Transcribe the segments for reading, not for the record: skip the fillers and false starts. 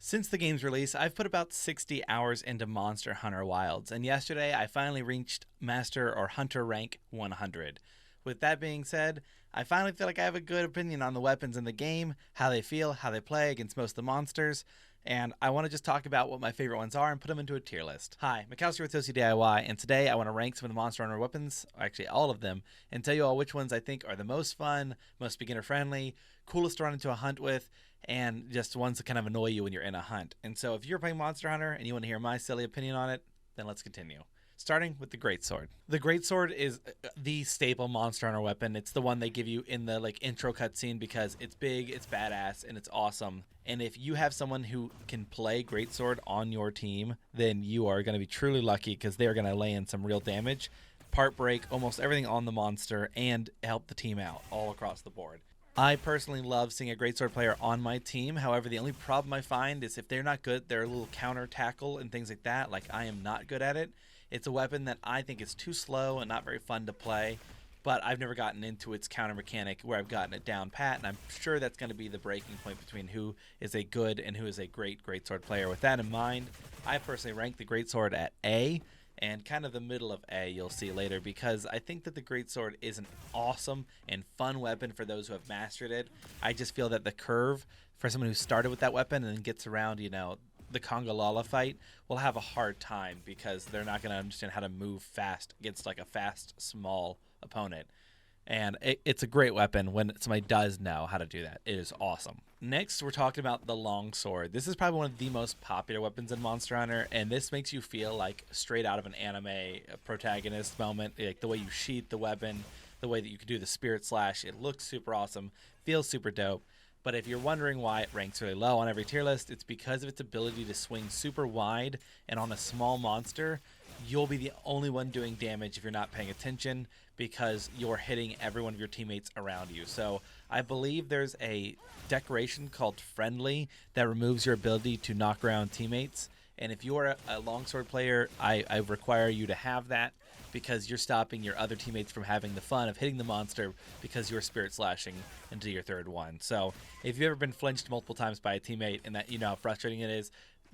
Since the game's release, I've put about 60 hours into Monster Hunter Wilds, and yesterday I finally reached Master or Hunter rank 100. With that being said, I finally feel like I have a good opinion on the weapons in the game, how they feel, how they play against most of the monsters, and I want to just talk about what my favorite ones are and put them into a tier list. Hi, McAllister with Toasty DIY, and today I want to rank some of the Monster Hunter weapons, actually all of them, and tell you all which ones I think are the most fun, most beginner friendly, coolest to run into a hunt with, and just ones that kind of annoy you when you're in a hunt. And so if you're playing Monster Hunter and you want to hear my silly opinion on it, then let's continue. Starting with the Greatsword. The Greatsword is the staple Monster Hunter weapon. It's the one they give you in the intro cutscene because it's big, it's badass, and it's awesome. And if you have someone who can play Greatsword on your team, then you are going to be truly lucky because they are going to lay in some real damage, part break almost everything on the monster, and help the team out all across the board. I personally love seeing a Greatsword player on my team. However, the only problem I find is if they're not good, they're a little counter tackle and things like that. Like, I am not good at it. It's a weapon that I think is too slow and not very fun to play, but I've never gotten into its counter mechanic where I've gotten it down pat, and I'm sure that's going to be the breaking point between who is a good and who is a great Greatsword player. With that in mind, I personally rank the Greatsword at A, and kind of the middle of A, you'll see later, because I think that the Greatsword is an awesome and fun weapon for those who have mastered it. I just feel that the curve for someone who started with that weapon and then gets around, the Conga Lala fight will have a hard time because they're not going to understand how to move fast against like a fast, small opponent. And it's a great weapon when somebody does know how to do that. It is awesome. Next, we're talking about the longsword. This is probably one of the most popular weapons in Monster Hunter, and this makes you feel like straight out of an anime protagonist moment. Like the way you sheath the weapon, the way that you can do the spirit slash. It looks super awesome, feels super dope. But if you're wondering why it ranks really low on every tier list, it's because of its ability to swing super wide, and on a small monster, you'll be the only one doing damage if you're not paying attention because you're hitting every one of your teammates around you. So I believe there's a decoration called Friendly that removes your ability to knock around teammates. And if you're a longsword player, I require you to have that because you're stopping your other teammates from having the fun of hitting the monster because you're spirit slashing into your third one. So if you've ever been flinched multiple times by a teammate and that you know how frustrating it is,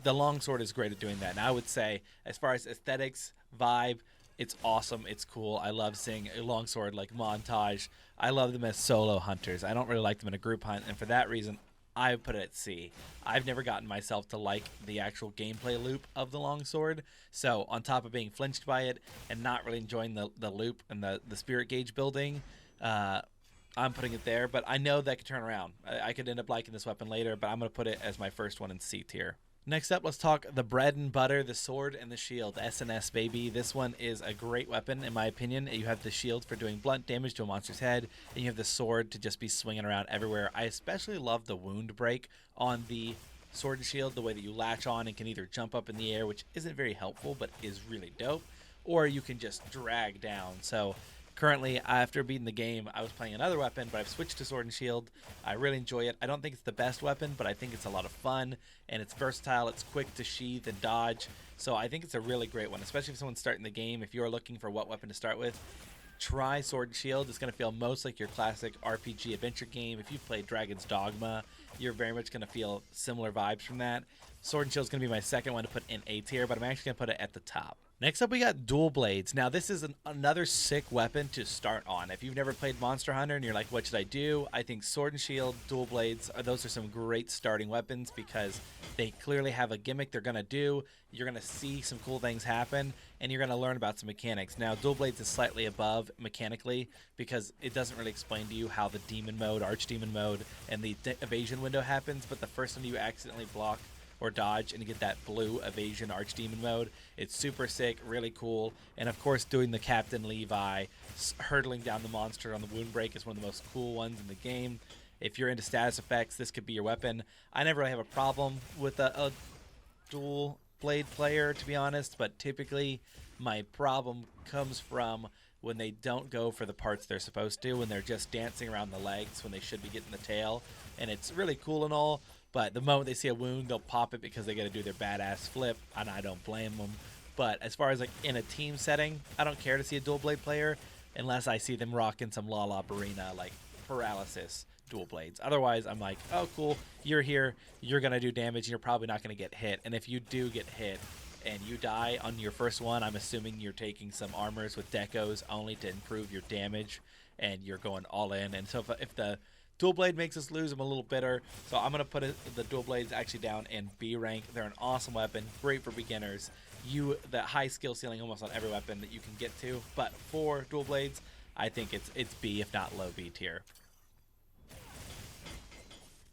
the longsword is great at doing that. And I would say, as far as aesthetics, vibe, it's awesome. It's cool. I love seeing a longsword like montage. I love them as solo hunters. I don't really like them in a group hunt, and for that reason, I put it at C. I've never gotten myself to like the actual gameplay loop of the longsword. So on top of being flinched by it and not really enjoying the loop and the spirit gauge building, I'm putting it there. But I know that could turn around. I could end up liking this weapon later, but I'm going to put it as my first one in C tier. Next up, let's talk the bread and butter, the sword and the shield. SNS, baby. This one is a great weapon, in my opinion. You have the shield for doing blunt damage to a monster's head, and you have the sword to just be swinging around everywhere. I especially love the wound break on the sword and shield, the way that you latch on and can either jump up in the air, which isn't very helpful, but is really dope, or you can just drag down. So currently, after beating the game, I was playing another weapon, but I've switched to Sword and Shield. I really enjoy it. I don't think it's the best weapon, but I think it's a lot of fun, and it's versatile. It's quick to sheath and dodge, so I think it's a really great one, especially if someone's starting the game. If you're looking for what weapon to start with, try Sword and Shield. It's going to feel most like your classic RPG adventure game. If you've played Dragon's Dogma, you're very much going to feel similar vibes from that. Sword and Shield is going to be my second one to put in A tier, but I'm actually going to put it at the top. Next up, we got dual blades. Now, this is another sick weapon to start on. If you've never played Monster Hunter and you're like, what should I do? I think Sword and Shield, dual blades, those are some great starting weapons because they clearly have a gimmick they're going to do. You're going to see some cool things happen, and you're going to learn about some mechanics. Now, dual blades is slightly above mechanically because it doesn't really explain to you how the demon mode, archdemon mode, and the evasion window happens, but the first time you accidentally block or dodge and get that blue evasion archdemon mode, it's super sick, really cool. And of course, doing the Captain Levi hurtling down the monster on the wound break is one of the most cool ones in the game. If you're into status effects, this could be your weapon. I never really have a problem with a dual blade player, to be honest, but typically my problem comes from when they don't go for the parts they're supposed to, when they're just dancing around the legs when they should be getting the tail. And it's really cool and all, but the moment they see a wound, they'll pop it because they got to do their badass flip, and I don't blame them. But as far as like in a team setting, I don't care to see a dual blade player unless I see them rocking some La La Barina like paralysis dual blades. Otherwise, I'm like, oh, cool, you're here, you're going to do damage, and you're probably not going to get hit. And if you do get hit and you die on your first one, I'm assuming you're taking some armors with decos only to improve your damage, and you're going all in. And so if the dual blade makes us lose, I'm a little bitter. So I'm going to put the dual blades actually down in B rank. They're an awesome weapon, great for beginners. The high skill ceiling almost on every weapon that you can get to. But for dual blades, I think it's B, if not low B tier.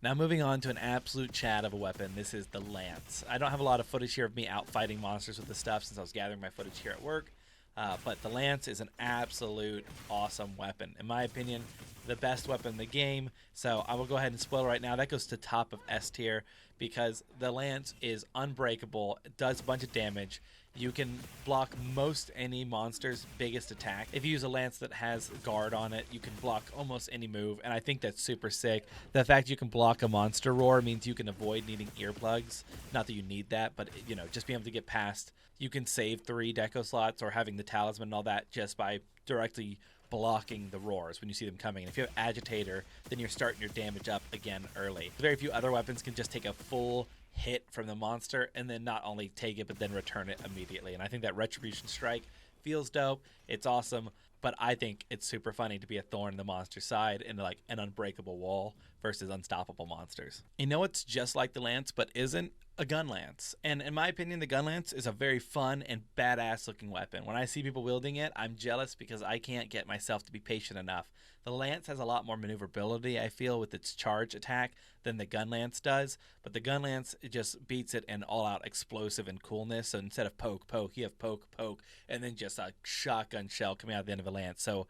Now moving on to an absolute Chad of a weapon, this is the Lance. I don't have a lot of footage here of me out fighting monsters with this stuff since I was gathering my footage here at work. But the Lance is an absolute awesome weapon. In my opinion, the best weapon in the game. So I will go ahead and spoil right now. That goes to top of S tier because the Lance is unbreakable. It does a bunch of damage. You can block most any monster's biggest attack. If you use a Lance that has guard on it, you can block almost any move, and I think that's super sick. The fact you can block a monster roar means you can avoid needing earplugs. Not that you need that, but just being able to get past. You can save 3 deco slots or having the talisman and all that just by directly blocking the roars when you see them coming. And if you have agitator, then you're starting your damage up again early. Very few other weapons can just take a full hit from the monster and then not only take it but then return it immediately. And I think that retribution strike feels dope. It's awesome, but I think it's super funny to be a thorn in the monster side and like an unbreakable wall versus unstoppable monsters. It's just like the Lance but isn't a Gunlance. And in my opinion, the Gunlance is a very fun and badass looking weapon. When I see people wielding it, I'm jealous because I can't get myself to be patient enough. The Lance has a lot more maneuverability, I feel, with its charge attack than the Gunlance does, but the Gunlance just beats it in all-out explosive and coolness. So instead of poke, poke, you have poke, poke, and then just a shotgun shell coming out at the end of a Lance. So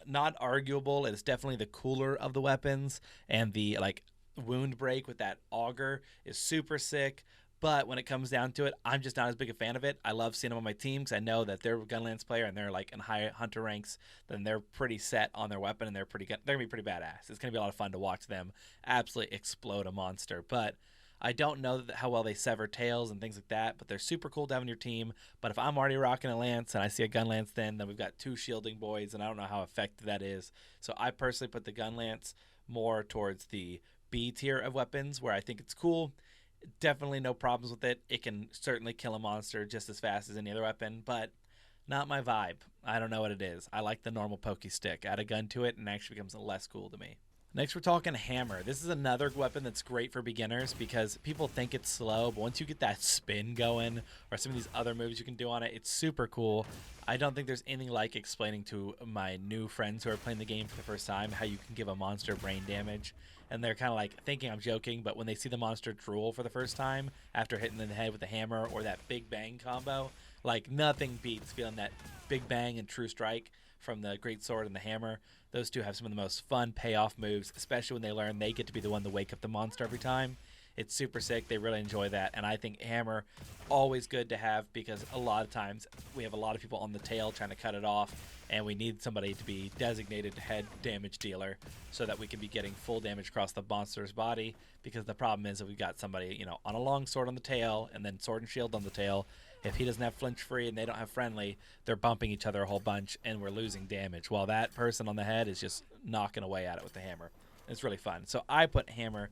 not arguable. It is definitely the cooler of the weapons, and the wound break with that auger is super sick. But when it comes down to it, I'm just not as big a fan of it. I love seeing them on my team because I know that they're a Gunlance player and they're like in high hunter ranks. Then they're pretty set on their weapon and they're gonna be pretty badass. It's gonna be a lot of fun to watch them absolutely explode a monster. But I don't know how well they sever tails and things like that. But they're super cool to have on your team. But if I'm already rocking a Lance and I see a Gunlance, then we've got 2 shielding boys, and I don't know how effective that is. So I personally put the Gunlance more towards the B tier of weapons, where I think it's cool. Definitely no problems with it. It can certainly kill a monster just as fast as any other weapon, but not my vibe. I don't know what it is. I like the normal pokey stick. Add a gun to it and it actually becomes less cool to me. Next, we're talking hammer. This is another weapon that's great for beginners because people think it's slow, but once you get that spin going or some of these other moves you can do on it, it's super cool. I don't think there's anything like explaining to my new friends who are playing the game for the first time how you can give a monster brain damage. And they're kind of like thinking I'm joking, but when they see the monster drool for the first time after hitting them in the head with a hammer or that big bang combo, like nothing beats feeling that big bang and true strike from the great sword and the hammer. Those two have some of the most fun payoff moves, especially when they learn they get to be the one to wake up the monster every time. It's super sick. They really enjoy that. And I think hammer, always good to have because a lot of times we have a lot of people on the tail trying to cut it off, and we need somebody to be designated head damage dealer so that we can be getting full damage across the monster's body, because the problem is that we've got somebody, on a long sword on the tail and then sword and shield on the tail. If he doesn't have flinch free and they don't have friendly, they're bumping each other a whole bunch and we're losing damage, while that person on the head is just knocking away at it with the hammer. It's really fun. So I put hammer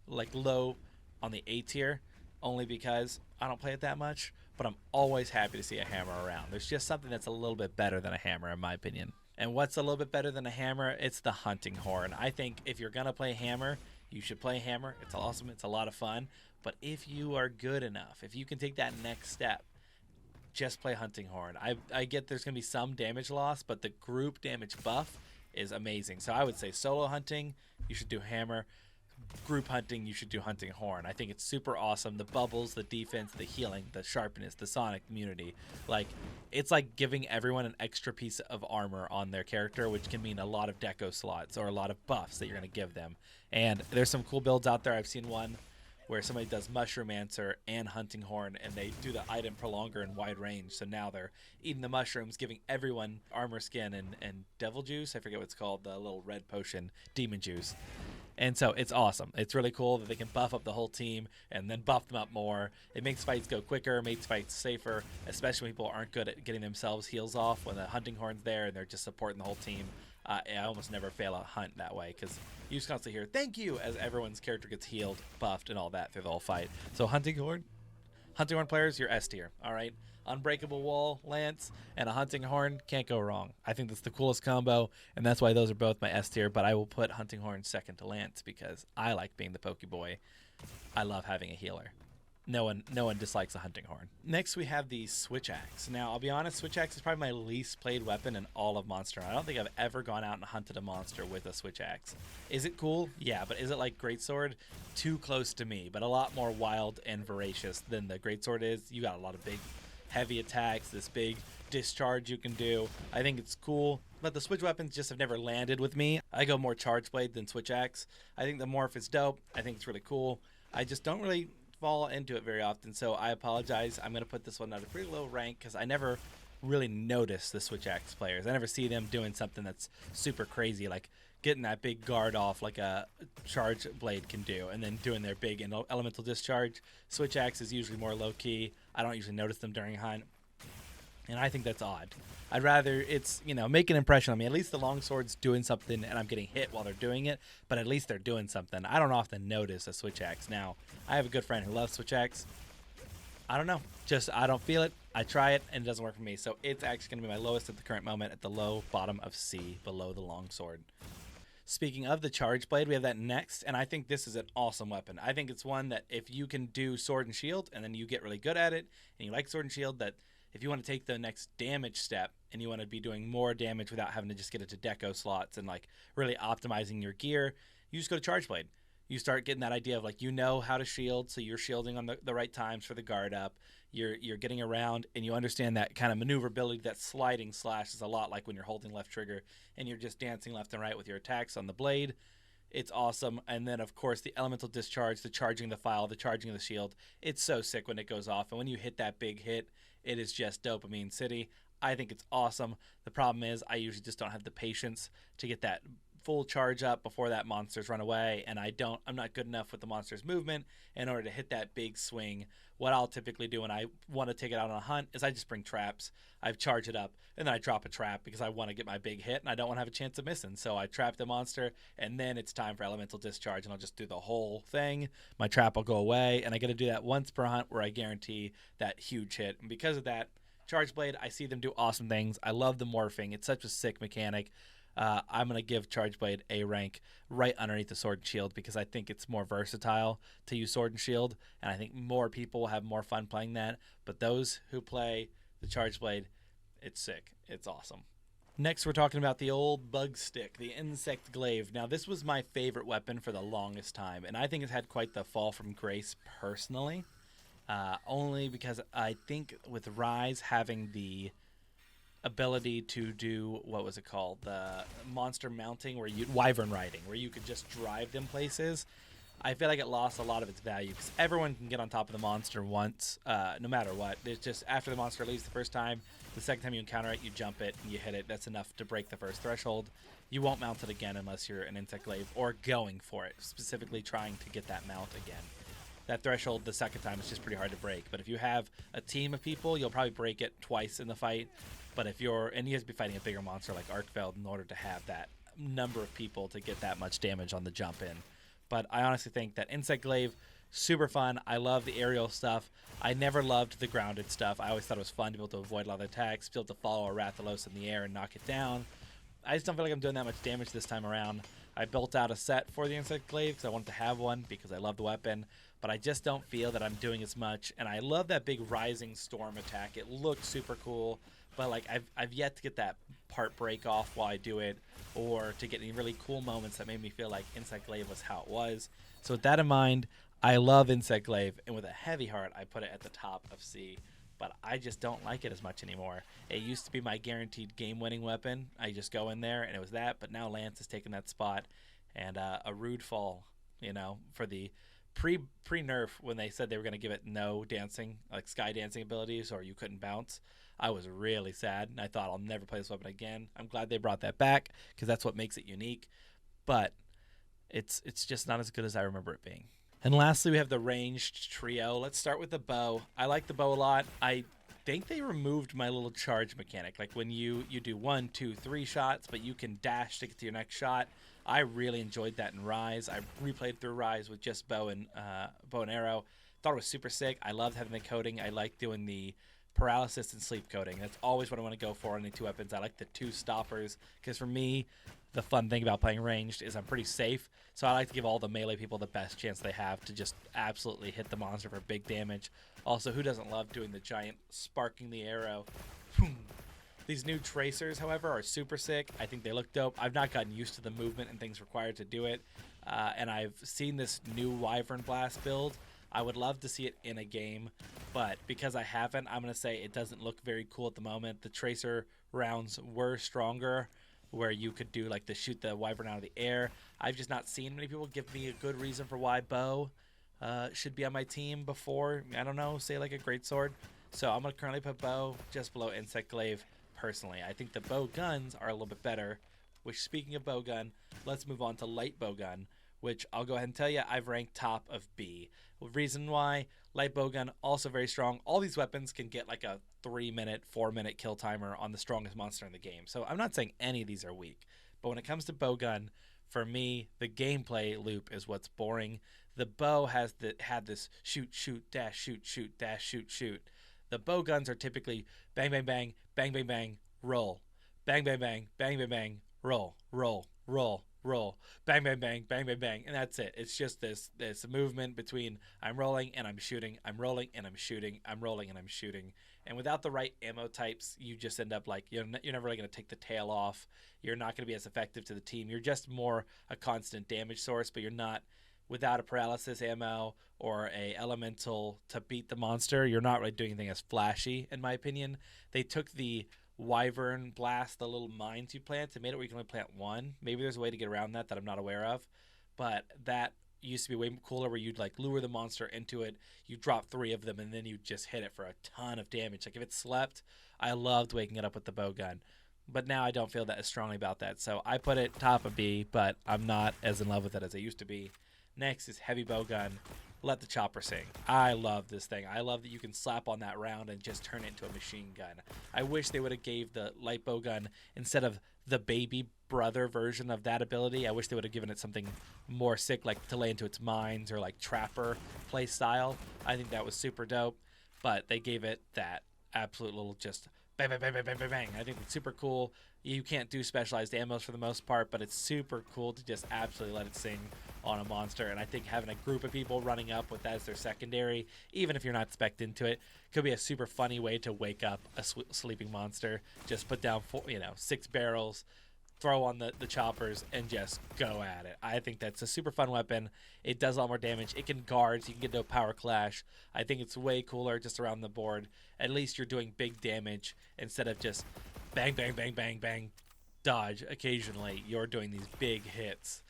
low on the A tier only because I don't play it that much, but I'm always happy to see a hammer around. There's just something that's a little bit better than a hammer in my opinion. And what's a little bit better than a hammer? It's the hunting horn. I think if you're gonna play hammer, you should play hammer. It's awesome. It's a lot of fun. But if you are good enough, if you can take that next step, just play hunting horn. I get there's gonna be some damage loss, but the group damage buff is amazing. So I would say solo hunting, you should do hammer. Group hunting, you should do hunting horn. I think it's super awesome. The bubbles, the defense, the healing, the sharpness, the sonic immunity. It's like giving everyone an extra piece of armor on their character, which can mean a lot of deco slots or a lot of buffs that you're going to give them. And there's some cool builds out there. I've seen one where somebody does mushroom answer and hunting horn, and they do the item prolonger in wide range. So now they're eating the mushrooms, giving everyone armor skin and devil juice. I forget what it's called, the little red potion, demon juice. And so it's awesome. It's really cool that they can buff up the whole team and then buff them up more. It makes fights go quicker, makes fights safer, especially when people aren't good at getting themselves heals off. When the hunting horn's there and they're just supporting the whole team, I almost never fail a hunt that way because you just constantly hear "thank you" as everyone's character gets healed, buffed, and all that through the whole fight. So hunting horn players, you're S tier. All right, unbreakable wall, lance, and a hunting horn can't go wrong. I think that's the coolest combo, and that's why those are both my S tier. But I will put hunting horn second to lance because I like being the pokeboy. I love having a healer. No one dislikes a hunting horn. Next, we have the switch axe. Now, I'll be honest, switch axe is probably my least played weapon in all of Monster. I don't think I've ever gone out and hunted a monster with a switch axe. Is it cool? Yeah, but is it like greatsword? Too close to me, but a lot more wild and voracious than the greatsword is. You got a lot of big, heavy attacks, this big discharge you can do. I think it's cool, but the switch weapons just have never landed with me. I go more charge blade than switch axe. I think the morph is dope. I think it's really cool. I just don't really fall into it very often, so I apologize. I'm going to put this one at a pretty low rank because I never really notice the switch axe players. I never see them doing something that's super crazy, like getting that big guard off like a charge blade can do, and then doing their big elemental discharge. Switch axe is usually more low-key. I don't usually notice them during hunt, and I think that's odd. I'd rather it's, make an impression on me. At least the longsword's doing something and I'm getting hit while they're doing it, but at least they're doing something. I don't often notice a switch axe. Now, I have a good friend who loves switch axe. I don't know. Just, I don't feel it. I try it and it doesn't work for me. So it's actually going to be my lowest at the current moment, at the low bottom of C, below the longsword. Speaking of the charge blade, we have that next, and I think this is an awesome weapon. I think it's one that if you can do sword and shield and then you get really good at it and you like sword and shield, that if you want to take the next damage step and you want to be doing more damage without having to just get it to deco slots and like really optimizing your gear, you just go to charge blade. You start getting that idea of like, how to shield, so you're shielding on the right times for the guard up. You're getting around and you understand that kind of maneuverability. That sliding slash is a lot like when you're holding left trigger and you're just dancing left and right with your attacks on the blade. It's awesome. And then, of course, the elemental discharge, the charging the file, the charging of the shield. It's so sick when it goes off. And when you hit that big hit, it is just dopamine city. I think it's awesome. The problem is I usually just don't have the patience to get that full charge up before that monster's run away, and I'm not good enough with the monster's movement in order to hit that big swing. What I'll typically do when I want to take it out on a hunt is I just bring traps. I charge it up, and then I drop a trap because I want to get my big hit, and I don't want to have a chance of missing. So I trap the monster, and then it's time for elemental discharge, and I'll just do the whole thing. My trap will go away, and I got to do that once per hunt where I guarantee that huge hit. And because of that, charge blade, I see them do awesome things. I love the morphing. It's such a sick mechanic. I'm going to give Charge Blade a rank right underneath the Sword and Shield because I think it's more versatile to use Sword and Shield, and I think more people will have more fun playing that. But those who play the Charge Blade, it's sick. It's awesome. Next, we're talking about the old bug stick, the insect glaive. Now, this was my favorite weapon for the longest time, and I think it's had quite the fall from grace personally, only because I think with Rise having the ability to do, what was it called, the monster mounting, wyvern riding, where you could just drive them places, I feel like it lost a lot of its value because everyone can get on top of the monster once, no matter what. It's just after the monster leaves the first time, the second time you encounter it, you jump it and you hit it. That's enough to break the first threshold. You won't mount it again unless you're an insect glaive or going for it, specifically trying to get that mount again. That threshold the second time is just pretty hard to break. But if you have a team of people, you'll probably break it twice in the fight. But if you have to be fighting a bigger monster like Arkfeld in order to have that number of people to get that much damage on the jump in. But I honestly think that Insect Glaive, super fun. I love the aerial stuff. I never loved the grounded stuff. I always thought it was fun to be able to avoid a lot of attacks, be able to follow a Rathalos in the air and knock it down. I just don't feel like I'm doing that much damage this time around. I built out a set for the Insect Glaive because I wanted to have one because I love the weapon. But I just don't feel that I'm doing as much. And I love that big Rising Storm attack. It looks super cool. But like I've yet to get that part break off while I do it, or to get any really cool moments that made me feel like Insect Glaive was how it was. So with that in mind, I love Insect Glaive, and with a heavy heart, I put it at the top of C. But I just don't like it as much anymore. It used to be my guaranteed game-winning weapon. I just go in there, and it was that. But now Lance has taken that spot, and a rude fall, for the pre-nerf when they said they were going to give it no dancing, like sky dancing abilities, or you couldn't bounce. I was really sad, and I thought I'll never play this weapon again. I'm glad they brought that back because that's what makes it unique. But it's just not as good as I remember it being. And lastly, we have the ranged trio. Let's start with the bow. I like the bow a lot. I think they removed my little charge mechanic. Like when you do 1, 2, 3 shots, but you can dash to get to your next shot. I really enjoyed that in Rise. I replayed through Rise with just bow and arrow. Thought it was super sick. I loved having the coding. I like doing the paralysis and sleep coding. That's always what I want to go for on the 2 weapons. I like the 2 stoppers because for me, the fun thing about playing ranged is I'm pretty safe. So I like to give all the melee people the best chance they have to just absolutely hit the monster for big damage. Also, who doesn't love doing the giant sparking the arrow? Boom. These new tracers, however, are super sick. I think they look dope. I've not gotten used to the movement and things required to do it. And I've seen this new Wyvern Blast build. I would love to see it in a game, but because I haven't, I'm going to say it doesn't look very cool at the moment. The tracer rounds were stronger, where you could do like the shoot the wyvern out of the air. I've just not seen many people give me a good reason for why bow should be on my team before, I don't know, say like a greatsword. So I'm going to currently put bow just below insect glaive personally. I think the bow guns are a little bit better, which speaking of bow gun, let's move on to light bow gun, which I'll go ahead and tell you I've ranked top of B. Reason why, light bowgun, also very strong. All these weapons can get like a 3-minute, 4-minute kill timer on the strongest monster in the game. So I'm not saying any of these are weak. But when it comes to bowgun, for me, the gameplay loop is what's boring. The bow had this shoot, shoot, dash, shoot, shoot, dash, shoot, shoot. The bowguns are typically bang, bang, bang, bang, bang, bang, roll. Bang, bang, bang, bang, bang, bang, roll, roll, roll, roll, bang, bang, bang, bang, bang, bang, and that's it. It's just this movement between I'm rolling and I'm shooting, I'm rolling and I'm shooting, I'm rolling and I'm shooting. And without the right ammo types, you just end up like you're never really going to take the tail off. You're not going to be as effective to the team. You're just more a constant damage source, but you're not without a paralysis ammo or a elemental to beat the monster. You're not really doing anything as flashy, in my opinion. They took the Wyvern Blast, the little mines you plant, and made it where you can only plant 1. Maybe there's a way to get around that I'm not aware of, but that used to be way cooler where you'd like lure the monster into it, you drop 3 of them, and then you just hit it for a ton of damage. Like if it slept, I loved waking it up with the bow gun, but now I don't feel that as strongly about that. So I put it top of B, but I'm not as in love with it as I used to be. Next is heavy bow gun. Let the chopper sing. I love this thing. I love that you can slap on that round and just turn it into a machine gun. I wish they would have gave the light bow gun instead of the baby brother version of that ability. I wish they would have given it something more sick, like to lay into its mines or like trapper play style. I think that was super dope, but they gave it that absolute little just bang, bang, bang, bang, bang, bang, bang. I think it's super cool. You can't do specialized ammos for the most part, but it's super cool to just absolutely let it sing on a monster. And I think having a group of people running up with that as their secondary, even if you're not spec'd into it, could be a super funny way to wake up a sleeping monster. Just put down 6 barrels, throw on the choppers, and just go at it. I think that's a super fun weapon. It does a lot more damage. It can guard, so you can get to a power clash. I think it's way cooler just around the board. At least you're doing big damage instead of just bang, bang, bang, bang, bang, dodge. Occasionally, you're doing these big hits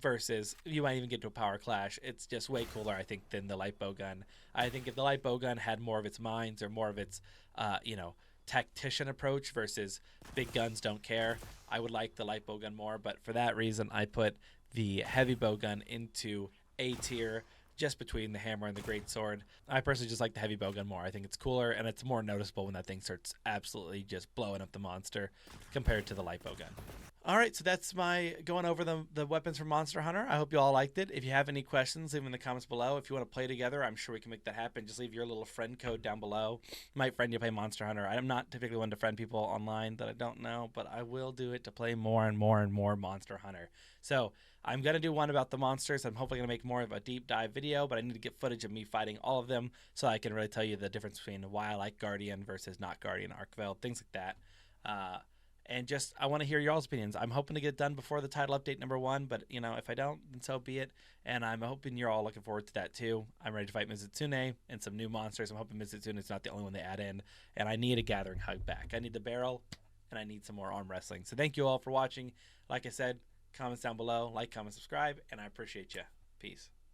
versus you might even get to a power clash. It's just way cooler, I think, than the light bow gun. I think if the light bow gun had more of its mines or more of its, tactician approach versus big guns don't care, I would like the light bow gun more. But for that reason, I put the heavy bow gun into A tier, just between the hammer and the greatsword. I personally just like the heavy bowgun more. I think it's cooler and it's more noticeable when that thing starts absolutely just blowing up the monster compared to the light bowgun. All right, so that's my going over the weapons for Monster Hunter. I hope you all liked it. If you have any questions, leave them in the comments below. If you want to play together, I'm sure we can make that happen. Just leave your little friend code down below. Might friend you play Monster Hunter. I'm not typically one to friend people online that I don't know, but I will do it to play more and more and more Monster Hunter. So I'm going to do one about the monsters. I'm hopefully going to make more of a deep dive video, but I need to get footage of me fighting all of them so I can really tell you the difference between why I like Guardian versus not Guardian Archveld, things like that. And just, I want to hear y'all's opinions. I'm hoping to get it done before the title update #1, but, if I don't, then so be it. And I'm hoping you're all looking forward to that, too. I'm ready to fight Mizutsune and some new monsters. I'm hoping Mizutsune is not the only one they add in. And I need a Gathering Hug back. I need the barrel, and I need some more arm wrestling. So thank you all for watching. Like I said, comments down below. Like, comment, subscribe, and I appreciate you. Peace.